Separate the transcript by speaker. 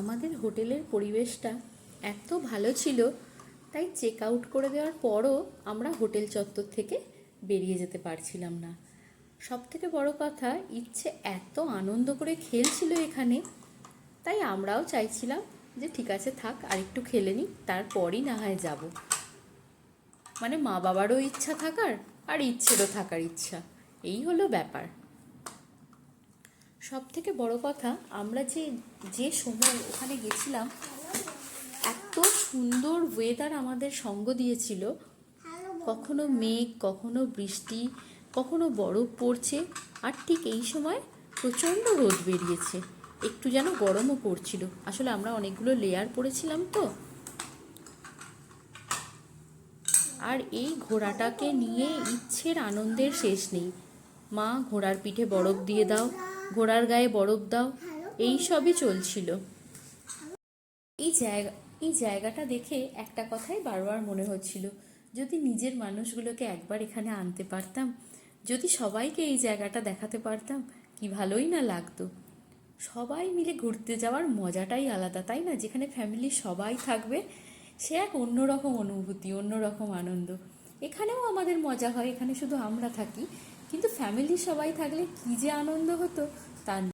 Speaker 1: আমাদের হোটেলের পরিবেশটা এত ভালো ছিল, তাই চেক আউট করে দেওয়ার পরও আমরা হোটেল চত্বর থেকে বেরিয়ে যেতে পারছিলাম না। সবথেকে বড় কথা, ইচ্ছে এত আনন্দ করে খেলছিল এখানে, তাই আমরাও চাইছিলাম যে ঠিক আছে থাক, আর একটু খেলে নিই, তারপরই না হয় যাব। মানে মা বাবারও ইচ্ছা থাকার আর ইচ্ছেরও থাকার ইচ্ছা, এই হলো ব্যাপার। সব থেকে বড় কথা, আমরা যে যে সময় ওখানে গেছিলাম, এত সুন্দর ওয়েদার আমাদের সঙ্গ দিয়েছিল। কখনো মেঘ, কখনো বৃষ্টি, কখনো বরফ পড়ছে, আর ঠিক এই সময় প্রচণ্ড রোদ বেরিয়েছে, একটু যেন গরমও পড়ছিল। আসলে আমরা অনেকগুলো লেয়ার পরেছিলাম তো। আর এই ঘোড়াটাকে নিয়ে ইচ্ছের আনন্দের শেষ নেই। মা, ঘোড়ার পিঠে বরফ দিয়ে দাও, ঘোড়ার গায়ে বরফ দাও, এই সবই চলছিল। এই জায়গা এই জায়গাটা দেখে একটা কথাই বারবার মনে হচ্ছিল, যদি নিজের মানুষগুলোকে একবার এখানে আনতে পারতাম, যদি সবাইকে এই জায়গাটা দেখাতে পারতাম, কি ভালোই না লাগতো। সবাই মিলে ঘুরতে যাওয়ার মজাটাই আলাদা, তাই না? যেখানে ফ্যামিলির সবাই থাকবে, সে এক অন্যরকম অনুভূতি, অন্যরকম আনন্দ। এখানেও আমাদের মজা হয়, এখানে শুধু আমরা থাকি, কিন্তু ফ্যামিলি সবাই থাকলে কী যে আনন্দ হতো তা